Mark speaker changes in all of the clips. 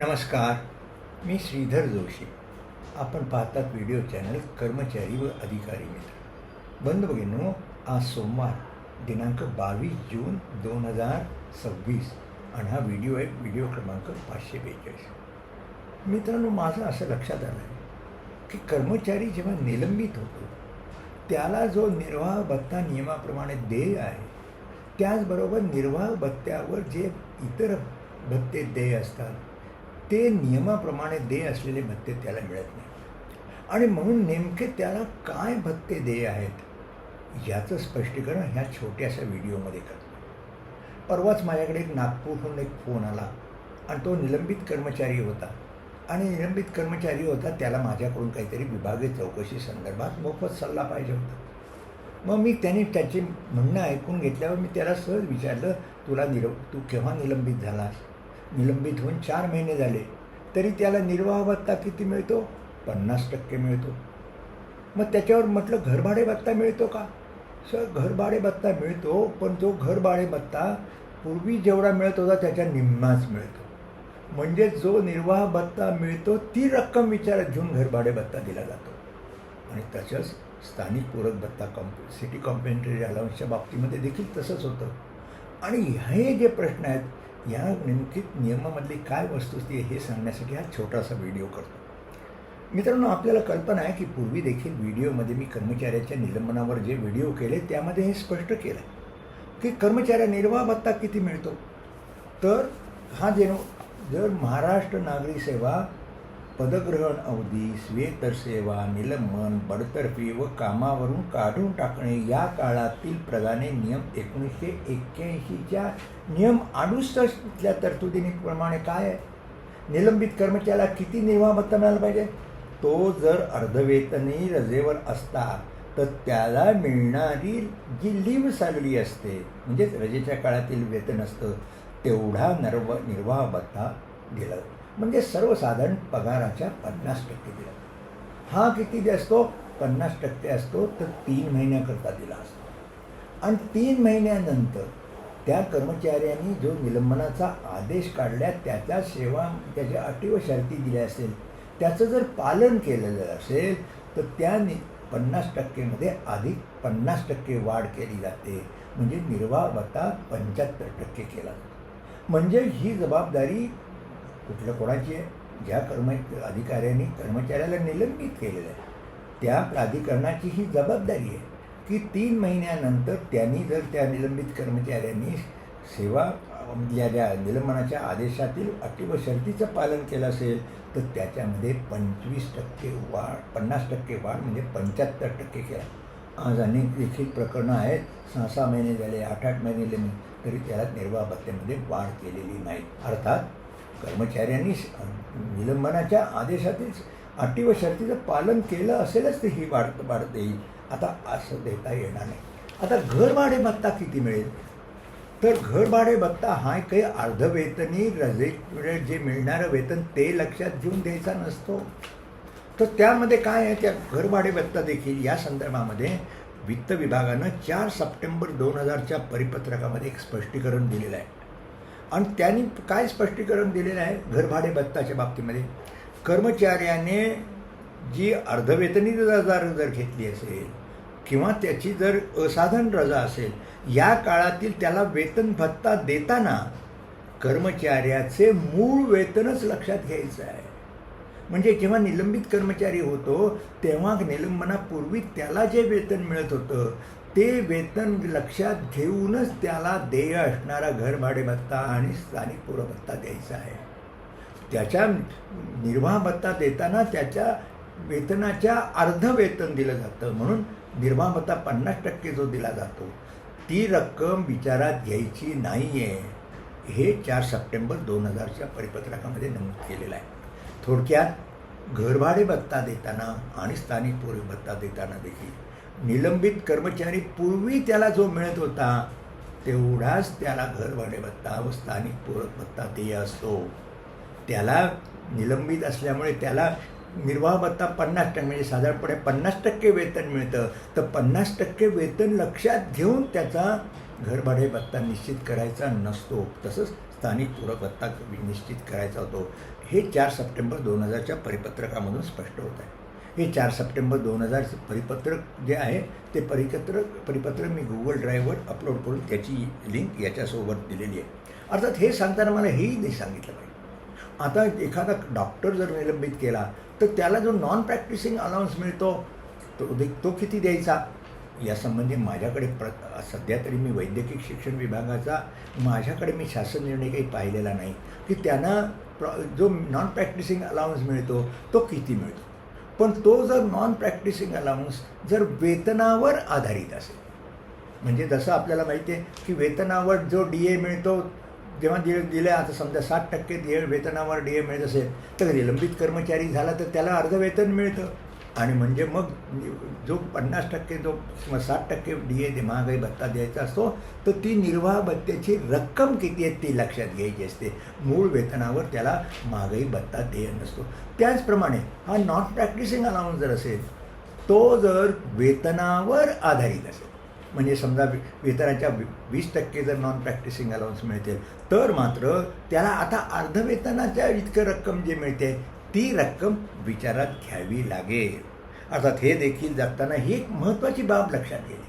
Speaker 1: नमस्कार, मी श्रीधर जोशी. आपण पाहतात व्हिडिओ चॅनल कर्मचारी व अधिकारी मित्र. बंधू भगिनींनो, आज सोमवार दिनांक 22 जून 2026 आणि हा व्हिडिओ आहे व्हिडिओ क्रमांक 542. मित्रांनो, माझं असं लक्षात आलं आहे की कर्मचारी जेव्हा निलंबित होतो त्याला जो निर्वाह भत्ता नियमाप्रमाणे देय आहे, त्याचबरोबर निर्वाह भत्त्यावर जे इतर भत्ते देय असतात ते नियमाप्रमाणे देय असलेले भत्ते त्याला मिळत नाही. आणि म्हणून नेमके त्याला काय भत्ते देय आहेत याचं स्पष्टीकरण ह्या छोट्याशा व्हिडिओमध्ये करतो. परवाच माझ्याकडे एक नागपूरहून एक फोन आला आणि तो निलंबित कर्मचारी होता. आणि निलंबित कर्मचारी होता त्याला माझ्याकडून काहीतरी विभागीय चौकशी संदर्भात मोफत सल्ला पाहिजे होता. मग मी त्याचे म्हणणं ऐकून घेतल्यावर मी त्याला सहज विचारलं, तू केव्हा निलंबित झालास? निलंबित होऊन 4 महिने झाले, तरी त्याला निर्वाह भत्ता किती मिळतो? 50% मिळतो. मग त्याच्यावर म्हटलं, घरभाडे भत्ता मिळतो का? सर, घरभाडे भत्ता मिळतो, पण तो घरभाडे भत्ता पूर्वी जेवढा मिळत होता त्याच्या निम्माच मिळतो. म्हणजे जो निर्वाह भत्ता मिळतो ती रक्कम विचारात घेऊन घरभाडे भत्ता दिला जातो. आणि तसंच स्थानिक पूरक भत्ता सिटी कॉम्प्लिमेंटरी अलाउन्सच्या बाबतीमध्ये देखील तसंच होतं. आणि हे जे प्रश्न आहेत, या नेमकी नियमामधली काय वस्तुस्थिती आहे हे सांगण्यासाठी हा छोटासा व्हिडिओ करतो. मित्रांनो, आपल्याला कल्पना आहे की पूर्वी देखील व्हिडिओमध्ये मी कर्मचाऱ्याच्या निलंबनावर जे व्हिडिओ केले त्यामध्ये हे स्पष्ट केलं की कर्मचाऱ्या निर्वाह भत्ता किती मिळतो. तर हा जर महाराष्ट्र नागरी सेवा पदग्रहण अवधी, स्वेतर सेवा, निलंबन, बडतर्फी व कामावरून काढून टाकणे या काळातील प्रदाने नियम 1981च्या नियम 68च्या तरतुदीप्रमाणे काय आहे? निलंबित कर्मचाऱ्याला किती निर्वाह भत्ता मिळाला पाहिजे? तो जर अर्धवेतनी रजेवर असता तर त्याला मिळणारी जी लीव्ह सॅलरी असते, म्हणजेच रजेच्या काळातील वेतन असतं, तेवढा निर्वाह भत्ता दिला. म्हणजे सर्वसाधारण पगाराच्या 50% दिला. हा किती असतो? 50% असतो. तर 3 महिन्याकरता दिला असतो. आणि 3 महिन्यानंतर त्या कर्मचाऱ्यांनी जो निलंबनाचा आदेश काढला, त्याच्या अटी व शर्ती दिल्या असेल, त्याचं जर पालन केलेलं असेल तर त्या 50%मध्ये अधिक 50% वाढ केली जाते. म्हणजे निर्वाह भत्ता 75% केला जातो. म्हणजे ही जबाबदारी कोणाची आहे? ज्या अधिकाऱ्यांनी कर्मचाऱ्याला निलंबित केलेलं आहे त्या प्राधिकरणाची ही जबाबदारी आहे की 3 महिन्यानंतर त्यांनी जर त्या निलंबित कर्मचाऱ्यांनी ज्या निलंबनाच्या आदेशातील अटी व शर्तीचं पालन केलं असेल तर त्याच्यामध्ये 25% वाढ, 50% वाढ म्हणजे 75% केला. आज अनेक देखील प्रकरणं आहेत, 6-6 महिने झाले, 8-8 महिने तरी त्याला निर्वाह भत्त्यामध्ये वाढ केलेली नाही. अर्थात कर्मचाऱ्यांनी निलंबनाच्या आदेशातील अटी व शर्तीचं पालन केलं असेलच तर ही वाढ येईल. आता असं देता येणार नाही. आता घरभाडे भत्ता किती मिळेल? तर घरभाडे भत्ता हा काही अर्धवेतनी रजेमुळे जे मिळणारं वेतन ते लक्षात घेऊन द्यायचा नसतो. तर त्यामध्ये काय आहे? त्या घरभाडे भत्ता देखील या संदर्भामध्ये वित्त विभागानं 4 सप्टेंबर 2000च्या परिपत्रकामध्ये एक स्पष्टीकरण दिलेलं आहे. आणि त्यांनी काय स्पष्टीकरण दिलेलं आहे? घरभाडे भत्ताच्या बाबतीमध्ये कर्मचाऱ्याने जी अर्धवेतनी रजा जर घेतली असेल किंवा त्याची जर असाधारण रजा असेल, या काळातील त्याला वेतन भत्ता देताना कर्मचाऱ्याचे मूळ वेतनच लक्षात घ्यायचं आहे. म्हणजे जेव्हा निलंबित कर्मचारी होतो तेव्हा निलंबनापूर्वी त्याला जे वेतन मिळत होतं ते वेतन लक्षात घेऊनच त्याला देय असणारा घरभाडे भत्ता आणि स्थानिक पूरक भत्ता द्यायचा आहे. त्याच्या निर्वाह भत्ता देताना त्याच्या वेतनाच्या अर्ध वेतन दिलं जातं. म्हणून निर्वाह भत्ता 50% जो दिला जातो ती रक्कम विचारात घ्यायची नाही आहे. हे 4 सप्टेंबर 2000च्या परिपत्रकामध्ये नमूद केलेलं आहे. थोडक्यात घरभाडे भत्ता देताना आणि स्थानिक पूरक भत्ता देताना देखील निलंबित कर्मचारी पूर्वी त्याला जो मिळत होता तेवढाच त्याला घरभाडे भत्ता व स्थानिक पूरक भत्ता देय असतो. त्याला निलंबित असल्यामुळे त्याला निर्वाह भत्ता 50% म्हणजे साधारणपणे 50% वेतन मिळतं. तर 50% वेतन लक्षात घेऊन त्याचा घरभाडे भत्ता निश्चित करायचा नसतो. तसंच स्थानिक पूरक भत्ता निश्चित करायचा होतो. हे 4 सप्टेंबर 2000च्या परिपत्रकामधून स्पष्ट होत आहे. हे 4 सप्टेंबर 2000चं परिपत्रक जे आहे ते परिपत्रक मी गुगल ड्राईव्हवर अपलोड करून त्याची लिंक याच्यासोबत दिलेली आहे. अर्थात हे सांगताना मला हेही नाही सांगितलं पाहिजे. आता एखादा डॉक्टर जर निलंबित केला तर त्याला जो नॉन प्रॅक्टिसिंग अलाउन्स मिळतो तो किती द्यायचा यासंबंधी माझ्याकडे सध्या तरी मी वैद्यकीय शिक्षण विभागाचा माझ्याकडे मी शासन निर्णय काही पाहिलेला नाही की त्यांना जो नॉन प्रॅक्टिसिंग अलाउन्स मिळतो तो किती मिळतो. पण तो जर नॉन प्रॅक्टिसिंग अलाउन्स जर वेतनावर आधारित असेल, म्हणजे जसं आपल्याला माहिती आहे की वेतनावर जो DA मिळतो जेव्हा दिले आता समजा 60% वेतनावर DA मिळत असेल तर निलंबित कर्मचारी झाला तर त्याला अर्ध वेतन मिळतं. आणि म्हणजे मग जो 50% जो 60% DA महागाई भत्ता द्यायचा असतो तर ती निर्वाह भत्त्याची रक्कम किती आहे ती लक्षात घ्यायची असते. मूळ वेतनावर त्याला महागाई भत्ता देय नसतो. त्याचप्रमाणे हा नॉन प्रॅक्टिसिंग अलाउन्स जर असेल तो जर वेतनावर आधारित असेल, म्हणजे समजा वेतनाच्या 20% जर नॉन प्रॅक्टिसिंग अलाउन्स मिळतील तर मात्र त्याला आता अर्धवेतनाच्या इतकं रक्कम जे मिळते ती रक्कम विचारात घ्यावी लागेल. अर्थात हे देखील जगताना ही एक महत्त्वाची बाब लक्षात गेली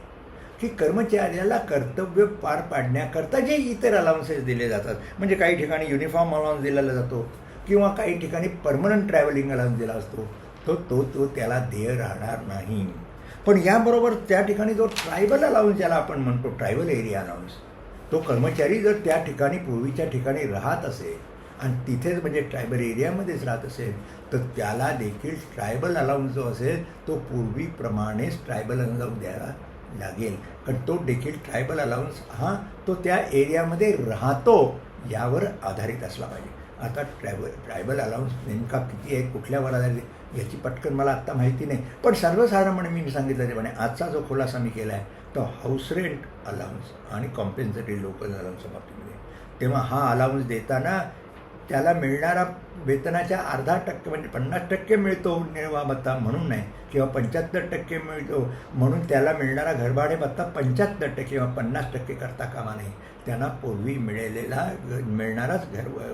Speaker 1: की कर्मचाऱ्याला कर्तव्य पार पाडण्याकरता जे इतर अलाउन्सेस दिले जातात, म्हणजे काही ठिकाणी युनिफॉर्म अलाउन्स दिला जातो किंवा काही ठिकाणी परमनंट ट्रॅव्हलिंग अलाउन्स दिला असतो तो त्याला देय राहणार नाही. पण याबरोबर त्या ठिकाणी जो ट्रायबल अलाउन्स ज्याला आपण म्हणतो ट्रायबल एरिया अलाउन्स, तो कर्मचारी जर त्या ठिकाणी पूर्वीच्या ठिकाणी राहत असेल आणि तिथेच म्हणजे ट्रायबल एरियामध्येच राहत असेल तर त्याला देखील ट्रायबल अलाउन्स जो असेल तो पूर्वीप्रमाणेच ट्रायबल अलाउन्स द्यायला लागेल. कारण तो देखील ट्रायबल अलाउन्स तो त्या एरियामध्ये राहतो यावर आधारित असला पाहिजे. आता ट्रायबल अलाउन्स नेमका किती आहे कुठल्यावर आधारित याची पटकन मला आत्ता माहिती नाही, पण सर्वसाधारणपणे मी सांगितल्याप्रमाणे आजचा जो खुलासा मी केला आहे तो हाऊस रेंट अलाउन्स आणि कॉम्पेन्सेटरी लोकल अलाउन्सच्या बाबतीमध्ये. तेव्हा हा अलाउन्स देताना त्याला मिळणारा वेतनाच्या 0.5% म्हणजे 50% मिळतो निर्वाह भत्ता म्हणून नाही, किंवा 75% मिळतो म्हणून त्याला मिळणारा घरभाडे भत्ता 75% किंवा 50% करता कामा नये. त्यांना पूर्वी मिळणाराच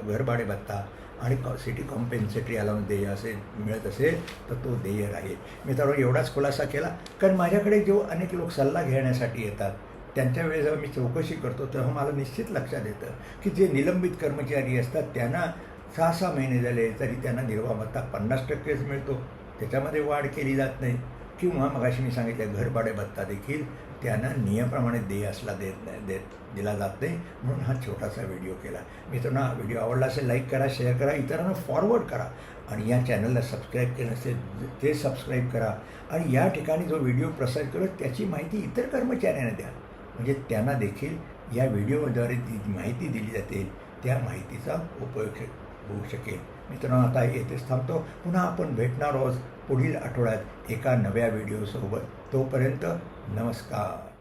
Speaker 1: घरभाडे भत्ता आणि सिटी कॉम्पेन्सेटरी अलाउन्स मिळत असेल तर तो देय राहील. मी तर एवढाच खुलासा केला, कारण माझ्याकडे जो अनेक लोक सल्ला घेण्यासाठी येतात त्यांच्या वेळेस जेव्हा मी चौकशी करतो तेव्हा मला निश्चित लक्षात येतं की जे निलंबित कर्मचारी असतात त्यांना 6-6 महिने झाले तरी त्यांना निर्वाह भत्ता 50%च मिळतो, त्याच्यामध्ये वाढ केली जात नाही. किंवा मगाशी मी सांगितलं घरभाडे भत्ता देखील त्यांना नियमाप्रमाणे देय दिला जात नाही. म्हणून हा छोटासा व्हिडिओ केला. मित्रांनो, हा व्हिडिओ आवडला असेल लाईक करा, शेअर करा, इतरांना फॉरवर्ड करा आणि या चॅनलला सबस्क्राईब केलं नसेल ते सबस्क्राईब करा आणि या ठिकाणी जो व्हिडिओ प्रसारित करत त्याची माहिती इतर कर्मचाऱ्यांना द्या, म्हणजे त्यांना देखील या व्हिडिओद्वारे जी माहिती दिली जाते त्या माहितीचा उपयोग होऊ शकेल. मित्रांनो, आता येथेच थांबतो. पुन्हा आपण भेटणार आहोत पुढील आठवड्यात एका नव्या व्हिडिओसोबत. तोपर्यंत नमस्कार.